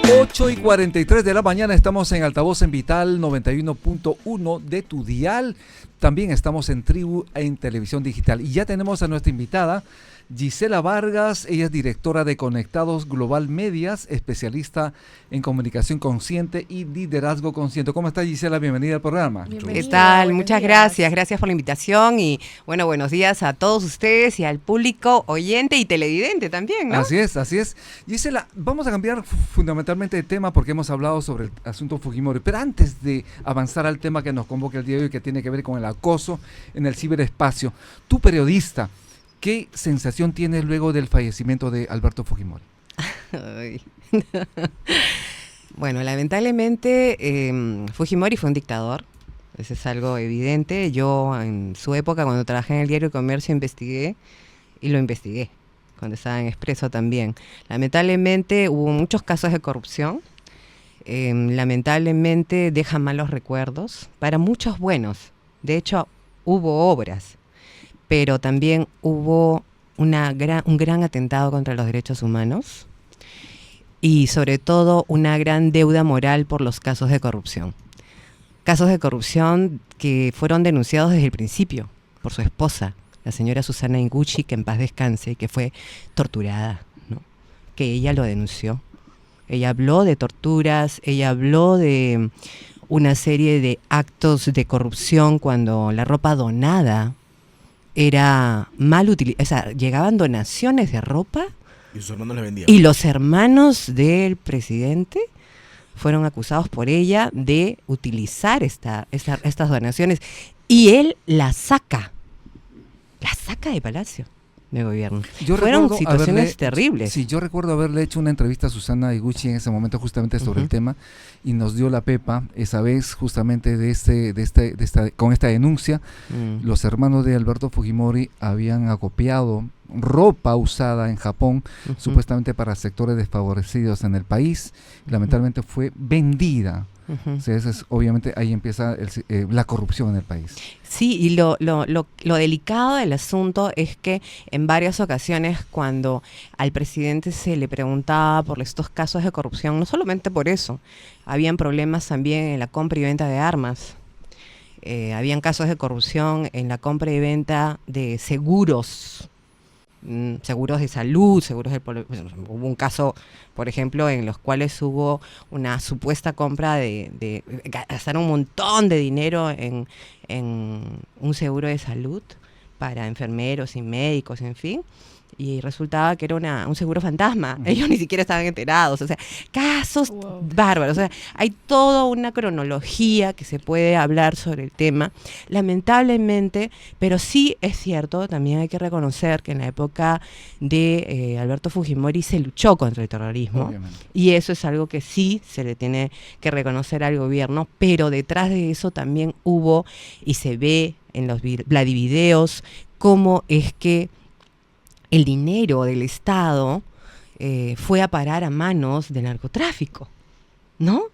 8:43 de la mañana, estamos en Altavoz en Vital 91.1 de tu dial. También estamos en Tribu en Televisión Digital. Y ya tenemos a nuestra invitada, Gisela Vargas. Ella es directora de Conectados Global Medias, especialista en comunicación consciente y liderazgo consciente. ¿Cómo está, Gisela? Bienvenida al programa. ¿Qué tal? Muchas gracias. Gracias por la invitación y bueno, buenos días a todos ustedes y al público oyente y televidente también, ¿no? Así es, así es. Gisela, vamos a cambiar fundamentalmente de tema porque hemos hablado sobre el asunto Fujimori. Pero antes de avanzar al tema que nos convoca el día de hoy, que tiene que ver con el acoso en el ciberespacio, tú, periodista, ¿qué sensación tienes luego del fallecimiento de Alberto Fujimori? Bueno, lamentablemente Fujimori fue un dictador, eso es algo evidente. Yo en su época, cuando trabajé en el diario Comercio, investigué cuando estaba en Expreso también. Lamentablemente hubo muchos casos de corrupción, lamentablemente deja malos recuerdos para muchos buenos. De hecho, hubo obras, pero también hubo un gran atentado contra los derechos humanos y sobre todo una gran deuda moral por los casos de corrupción. Casos de corrupción que fueron denunciados desde el principio por su esposa, la señora Susana Higuchi, que en paz descanse, que fue torturada, ¿no? Que ella lo denunció. Ella habló de torturas, ella habló de una serie de actos de corrupción cuando la ropa donada era mal utilizada. O sea, llegaban donaciones de ropa y sus hermanos le vendían. Y los hermanos del presidente fueron acusados por ella de utilizar estas donaciones. Y él la saca de Palacio de Gobierno. Fueron situaciones terribles. Sí, yo recuerdo haberle hecho una entrevista a Susana Higuchi en ese momento justamente sobre el tema y nos dio la pepa esa vez justamente con esta denuncia. Los hermanos de Alberto Fujimori habían acopiado ropa usada en Japón, supuestamente para sectores desfavorecidos en el país. Lamentablemente fue vendida. O sea, obviamente ahí empieza la corrupción en el país. Sí, y lo delicado del asunto es que en varias ocasiones cuando al presidente se le preguntaba por estos casos de corrupción, no solamente por eso, habían problemas también en la compra y venta de armas. Habían casos de corrupción en la compra y venta de seguros de salud, hubo un caso, por ejemplo, en los cuales hubo una supuesta compra de gastaron un montón de dinero en un seguro de salud para enfermeros y médicos, en fin, y resultaba que era un seguro fantasma. Ellos ni siquiera estaban enterados. O sea, casos bárbaros. O sea, hay toda una cronología que se puede hablar sobre el tema, lamentablemente, pero sí es cierto, también hay que reconocer que en la época de Alberto Fujimori se luchó contra el terrorismo. Obviamente. Y eso es algo que sí se le tiene que reconocer al gobierno, pero detrás de eso también hubo, y se ve en los Vladivideos, cómo es que el dinero del Estado fue a parar a manos del narcotráfico, ¿no?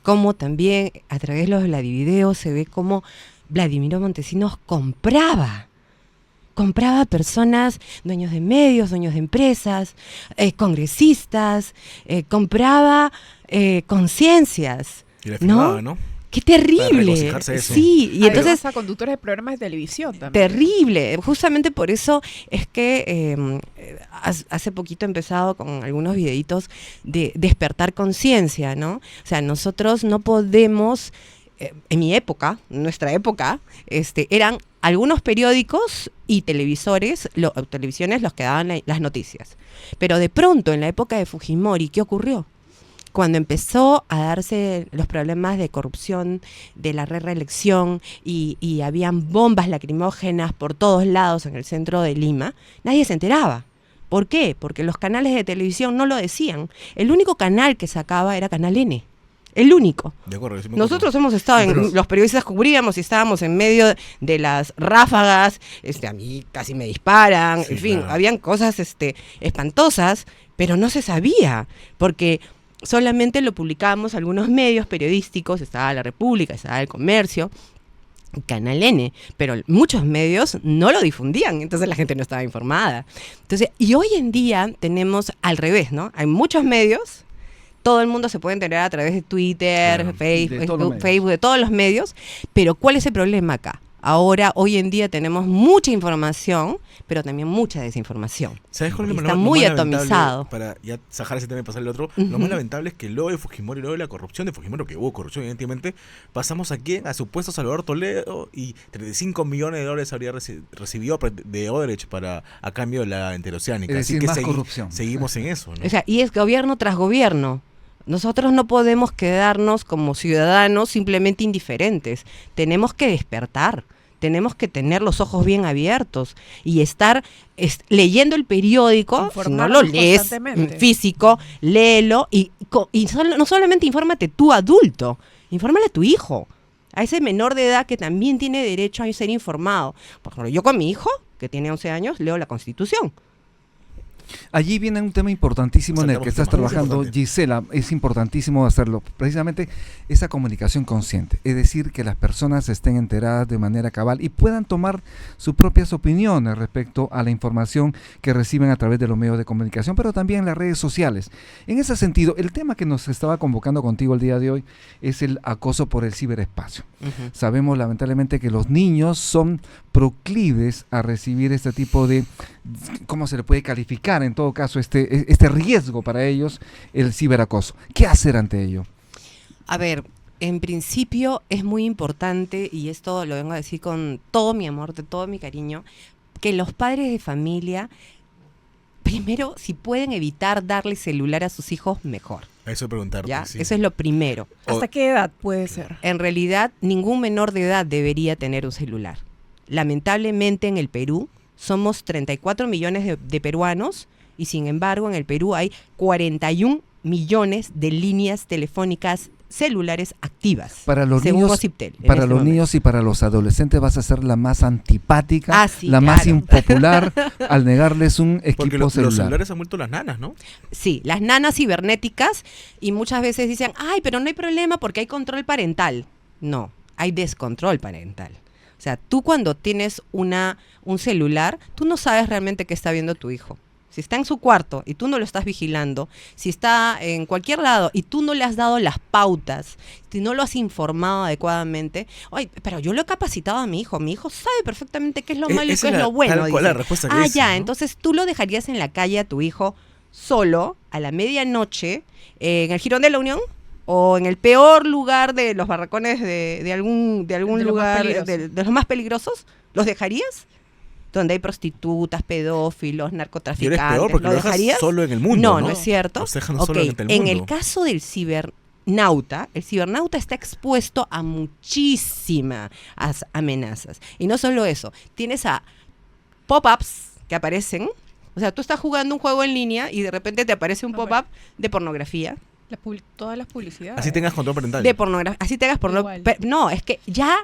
Como también a través de los Vladivideos se ve cómo Vladimiro Montesinos compraba personas, dueños de medios, dueños de empresas, congresistas, compraba conciencias, y le firmaba, ¿no? ¡Qué terrible! Sí, y entonces a conductores de programas de televisión también. Terrible. Justamente por eso es que hace poquito he empezado con algunos videitos de despertar conciencia, ¿no? O sea, nosotros no podemos, en mi época, nuestra época, eran algunos periódicos y televisiones los que daban las noticias. Pero de pronto, en la época de Fujimori, ¿qué ocurrió? Cuando empezó a darse los problemas de corrupción, de la reelección y habían bombas lacrimógenas por todos lados en el centro de Lima, nadie se enteraba. ¿Por qué? Porque los canales de televisión no lo decían. El único canal que sacaba era Canal N. El único. De acuerdo, nosotros hemos estado, los periodistas cubríamos y estábamos en medio de las ráfagas, a mí casi me disparan, sí, en fin, claro. Habían cosas espantosas, pero no se sabía, porque solamente lo publicábamos algunos medios periodísticos, estaba La República, estaba El Comercio, Canal N, pero muchos medios no lo difundían, entonces la gente no estaba informada. Entonces, y hoy en día tenemos al revés, ¿no? Hay muchos medios, todo el mundo se puede enterar a través de Twitter, Claro. Facebook, de todos los medios, pero ¿cuál es el problema acá? Ahora, hoy en día tenemos mucha información, pero también mucha desinformación. ¿Sabes cuál es Está lo muy más lamentable? atomizado. Para ya sacar ese tema y pasar al otro, lo más lamentable es que luego de Fujimori, luego de la corrupción de Fujimori, que hubo corrupción evidentemente, pasamos aquí a supuesto Salvador Toledo y 35 millones de dólares habría recibido de Odebrecht a cambio de la interoceánica. Es Así decir, que más corrupción. seguimos en eso, ¿no? O sea, y es gobierno tras gobierno. Nosotros no podemos quedarnos como ciudadanos simplemente indiferentes. Tenemos que despertar. Tenemos que tener los ojos bien abiertos y estar leyendo el periódico. Si no Informarnos lo lees constantemente. físico, léelo y no solamente infórmate tú, adulto, infórmale a tu hijo, a ese menor de edad que también tiene derecho a ser informado. Por ejemplo, yo con mi hijo, que tiene 11 años, leo la Constitución. Allí viene un tema importantísimo en el que estás Saltamos un tema trabajando, muy importante. Gisela. Es importantísimo hacerlo, precisamente esa comunicación consciente, es decir, que las personas estén enteradas de manera cabal y puedan tomar sus propias opiniones respecto a la información que reciben a través de los medios de comunicación, pero también en las redes sociales. En ese sentido, el tema que nos estaba convocando contigo el día de hoy es el acoso por el ciberespacio. Sabemos lamentablemente que los niños son proclives a recibir este tipo de, ¿cómo se le puede calificar en todo caso este riesgo para ellos, el ciberacoso? ¿Qué hacer ante ello? A ver, en principio es muy importante, y esto lo vengo a decir con todo mi amor, de todo mi cariño, que los padres de familia, primero, si pueden evitar darle celular a sus hijos, mejor. Eso preguntarte. ¿Ya? Sí. Eso es lo primero. ¿Hasta qué edad puede ser? En realidad, ningún menor de edad debería tener un celular. Lamentablemente en el Perú somos 34 millones de peruanos y sin embargo en el Perú hay 41 millones de líneas telefónicas celulares activas. Para los según niños, Ociptel, en para este los momento. niños y para los adolescentes vas a ser la más antipática, Sí, la más claro. impopular al negarles un Porque equipo los celular. celulares han vuelto las nanas, ¿no? Sí, las nanas cibernéticas, y muchas veces dicen, ay, pero no hay problema porque hay control parental. No, hay descontrol parental. O sea, tú cuando tienes un celular, tú no sabes realmente qué está viendo tu hijo. Si está en su cuarto y tú no lo estás vigilando, si está en cualquier lado y tú no le has dado las pautas, si no lo has informado adecuadamente, oye, pero yo lo he capacitado a mi hijo sabe perfectamente qué es lo malo y qué Esa es la- lo bueno. tal cual la dice. respuesta que Ah, dice, ya, ¿no? entonces tú lo dejarías en la calle a tu hijo solo a la medianoche en el Jirón de la Unión o en el peor lugar de los barracones de algún De los más lugar peligrosos. de los más peligrosos. ¿Los dejarías? Donde hay prostitutas, pedófilos, Y eres narcotraficantes. peor porque ¿Lo lo dejas dejarías? solo en el mundo, No, ¿no? no es cierto. Los dejan solo Ok, en el en mundo. el caso del cibernauta, el cibernauta está expuesto a muchísimas amenazas. Y no solo eso, tienes a pop-ups que aparecen. O sea, tú estás jugando un juego en línea y de repente te aparece un Ah, bueno. pop-up de pornografía. Todas las publicidades. Así tengas control parental. De pornografía. Así te hagas Igual. no, es que ya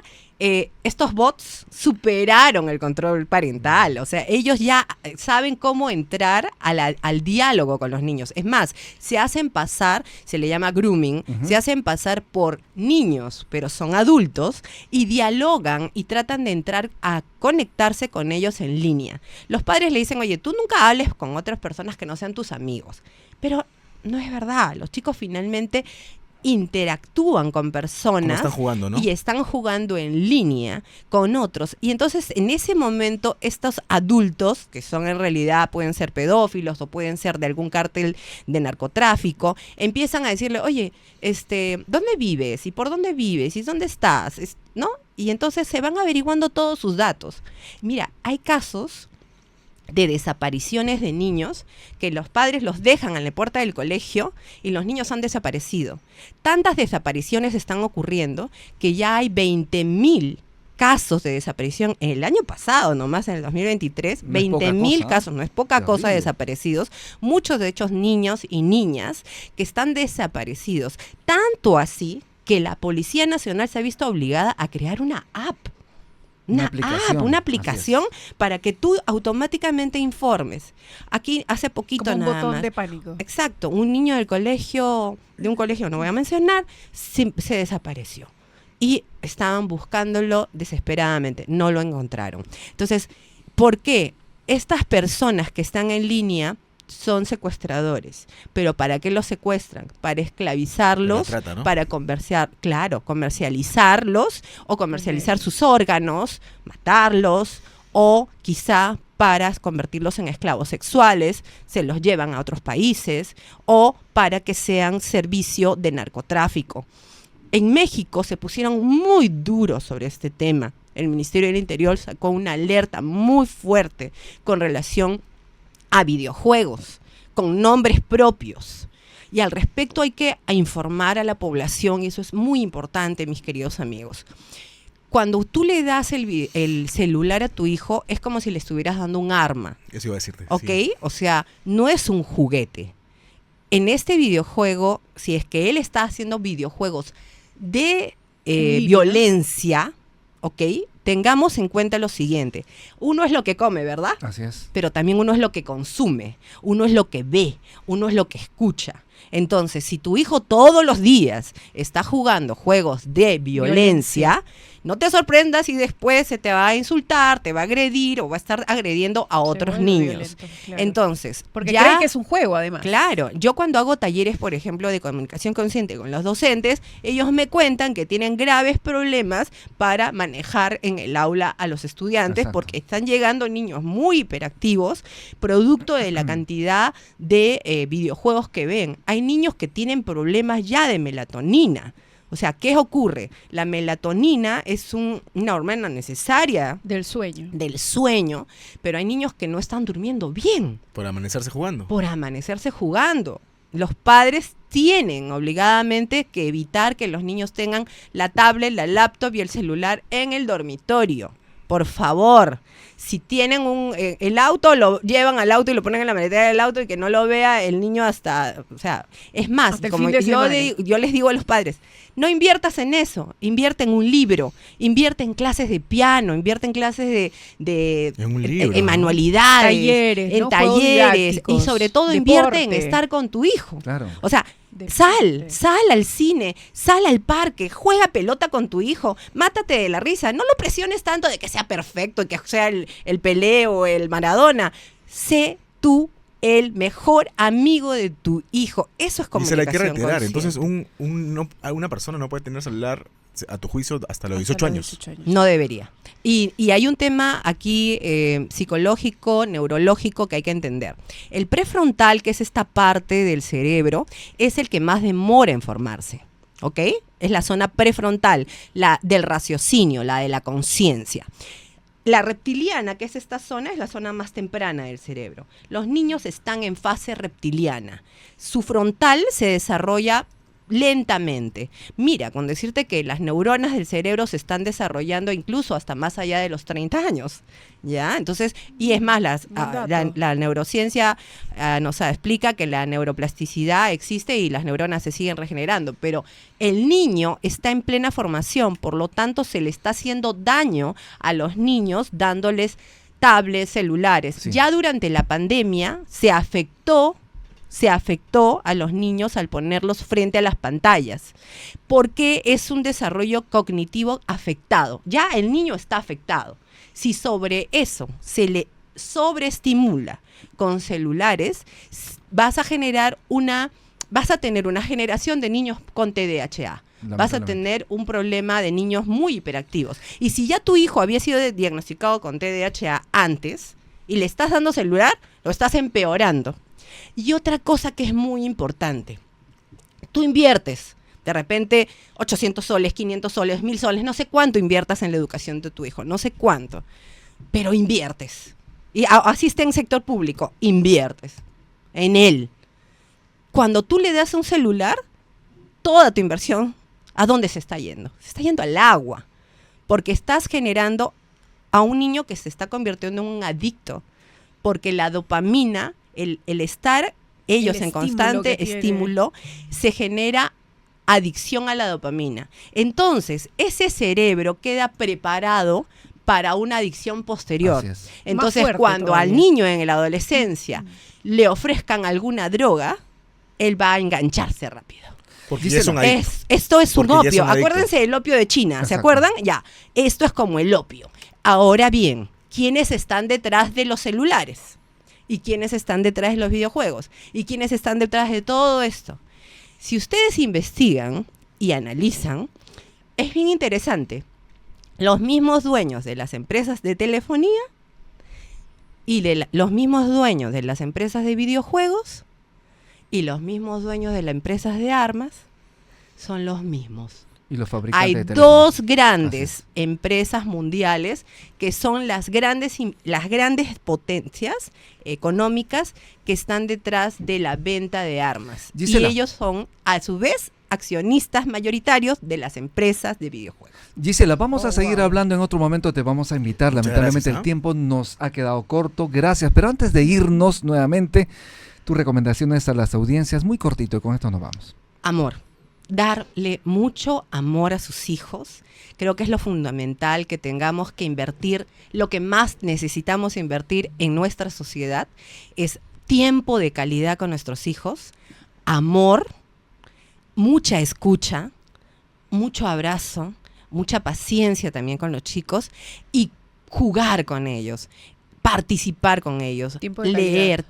estos bots superaron el control parental. O sea, ellos ya saben cómo entrar al diálogo con los niños. Es más, se hacen pasar, se le llama grooming, se hacen pasar por niños, pero son adultos, y dialogan y tratan de entrar a conectarse con ellos en línea. Los padres le dicen, oye, tú nunca hables con otras personas que no sean tus amigos. Pero no es verdad. Los chicos finalmente interactúan con Como personas están jugando, ¿no? y están jugando en línea con otros. Y entonces en ese momento estos adultos, que son en realidad, pueden ser pedófilos o pueden ser de algún cártel de narcotráfico, empiezan a decirle, oye, ¿dónde vives? ¿Y por dónde vives? ¿Y dónde estás? ¿No? Y entonces se van averiguando todos sus datos. Mira, hay casos de desapariciones de niños que los padres los dejan en la puerta del colegio y los niños han desaparecido. Tantas desapariciones están ocurriendo que ya hay 20.000 casos de desaparición en el año pasado, nomás en el 2023, No es poca 20.000 cosa, casos, no es poca cosa, terrible. desaparecidos, muchos de hechos niños y niñas que están desaparecidos, tanto así que la Policía Nacional se ha visto obligada a crear una app. Una aplicación para que tú automáticamente informes. Aquí hace poquito Como un nada botón más. de pánico. Exacto, un niño de un colegio no voy a mencionar, se desapareció. Y estaban buscándolo desesperadamente, no lo encontraron. Entonces, ¿por qué estas personas que están en línea son secuestradores. ¿Pero para qué los secuestran? Para esclavizarlos, Para la trata, ¿no? para comercializarlos o comercializar sus órganos, matarlos, o quizá para convertirlos en esclavos sexuales, se los llevan a otros países, o para que sean servicio de narcotráfico. En México se pusieron muy duros sobre este tema. El Ministerio del Interior sacó una alerta muy fuerte con relación a videojuegos, con nombres propios. Y al respecto hay que informar a la población, y eso es muy importante, mis queridos amigos. Cuando tú le das el celular a tu hijo, es como si le estuvieras dando un arma. Eso iba a decirte. ¿Ok? Sí. O sea, no es un juguete. En este videojuego, si es que él está haciendo videojuegos de violencia, ¿ok? Tengamos en cuenta lo siguiente. Uno es lo que come, ¿verdad? Así es. Pero también uno es lo que consume, uno es lo que ve, uno es lo que escucha. Entonces, si tu hijo todos los días está jugando juegos de violencia, no te sorprendas si después se te va a insultar, te va a agredir o va a estar agrediendo a otros niños. Claro. Entonces, Porque ya, creen que es un juego, además. claro, yo cuando hago talleres, por ejemplo, de comunicación consciente con los docentes, ellos me cuentan que tienen graves problemas para manejar en el aula a los estudiantes. Exacto. Porque están llegando niños muy hiperactivos, producto de la cantidad de videojuegos que ven. Hay niños que tienen problemas ya de melatonina. O sea, ¿qué ocurre? La melatonina es una hormona necesaria Del sueño. del sueño, pero hay niños que no están durmiendo bien Por amanecerse jugando. por amanecerse jugando. Los padres tienen obligadamente que evitar que los niños tengan la tablet, la laptop y el celular en el dormitorio. Por favor, si tienen el auto, lo llevan al auto y lo ponen en la maletera del auto y que no lo vea el niño hasta, o sea, es más, Hasta el como fin de semana. yo les digo a los padres, no inviertas en eso, invierte en un libro, invierte en clases de piano, invierte en clases de En un libro, en ¿no? manualidades, Talleres, en ¿no? Juegos talleres, y didácticos, sobre todo invierte en deporte. estar con tu hijo. Claro. O sea, Deporte. sal al cine, sal al parque, juega pelota con tu hijo, mátate de la risa, no lo presiones tanto de que sea perfecto, de que sea el Pelé o el Maradona. Sé tú el mejor amigo de tu hijo. Eso es Y se la comunicación quiere retirar. consciente. Entonces, una persona no puede tener celular, a tu juicio, hasta los 18 años. No debería. Y hay un tema aquí psicológico, neurológico que hay que entender. El prefrontal, que es esta parte del cerebro, es el que más demora en formarse, ¿ok? Es la zona prefrontal, la del raciocinio, la de la conciencia. La reptiliana, que es esta zona, es la zona más temprana del cerebro. Los niños están en fase reptiliana. Su frontal se desarrolla lentamente. Mira, con decirte que las neuronas del cerebro se están desarrollando incluso hasta más allá de los 30 años, ¿ya? Entonces, y es más, la neurociencia nos explica que la neuroplasticidad existe y las neuronas se siguen regenerando, pero el niño está en plena formación, por lo tanto se le está haciendo daño a los niños dándoles tablets, celulares. Sí. Ya durante la pandemia se afectó a los niños al ponerlos frente a las pantallas, porque es un desarrollo cognitivo afectado. Ya el niño está afectado. Si sobre eso se le sobreestimula con celulares, vas a tener una generación de niños con TDAH. Vas a tener un problema de niños muy hiperactivos. Y si ya tu hijo había sido diagnosticado con TDAH antes y le estás dando celular, lo estás empeorando. Y otra cosa que es muy importante, tú inviertes de repente 800 soles, 500 soles, 1000 soles, no sé cuánto inviertas en la educación de tu hijo, no sé cuánto, pero inviertes. Y así esté en sector público, inviertes en él. Cuando tú le das un celular, toda tu inversión, ¿a dónde se está yendo? Se está yendo al agua, porque estás generando a un niño que se está convirtiendo en un adicto, porque la dopamina, el estar ellos en constante estímulo, se genera adicción a la dopamina. Entonces, ese cerebro queda preparado para una adicción posterior. Entonces, cuando al niño en la adolescencia le ofrezcan alguna droga, él va a engancharse rápido. Porque ya es un adicto. Esto es un Porque ya opio. es un adicto. Acuérdense del opio de China, ¿se Exacto. acuerdan? Ya, esto es como el opio. Ahora bien, ¿quiénes están detrás de los celulares? y quiénes están detrás de los videojuegos y quiénes están detrás de todo esto. Si ustedes investigan y analizan, es bien interesante. Los mismos dueños de las empresas de telefonía y los mismos dueños de las empresas de videojuegos y los mismos dueños de las empresas de armas son los mismos. Y los fabricantes Hay de teléfonos. dos grandes empresas mundiales que son las grandes potencias económicas que están detrás de la venta de armas. Gisela. Y ellos son, a su vez, accionistas mayoritarios de las empresas de videojuegos. Gisela, vamos a seguir hablando en otro momento, te vamos a invitar. Muchas Lamentablemente gracias, el tiempo nos ha quedado corto, gracias. Pero antes de irnos nuevamente, tus recomendaciones a las audiencias, muy cortito, y con esto nos vamos. Amor. Darle mucho amor a sus hijos. Creo que es lo fundamental, que tengamos que invertir, lo que más necesitamos invertir en nuestra sociedad es tiempo de calidad con nuestros hijos, amor, mucha escucha, mucho abrazo, mucha paciencia también con los chicos y jugar con ellos, participar con ellos, Tiempo de leer,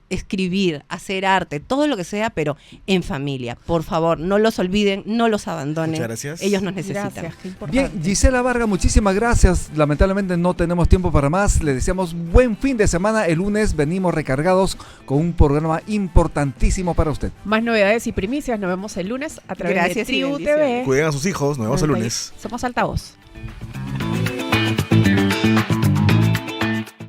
escribir, hacer arte, todo lo que sea, pero en familia. Por favor, no los olviden, no los abandonen. Muchas gracias. Ellos nos necesitan. Gracias, qué importante. Bien, Gisela Vargas, muchísimas gracias. Lamentablemente no tenemos tiempo para más. Le deseamos buen fin de semana. El lunes venimos recargados con un programa importantísimo para usted. Más novedades y primicias, nos vemos el lunes a través Gracias de y Tribu bendiciones. TV. Cuiden a sus hijos, nos vemos el lunes. Somos Altavoz.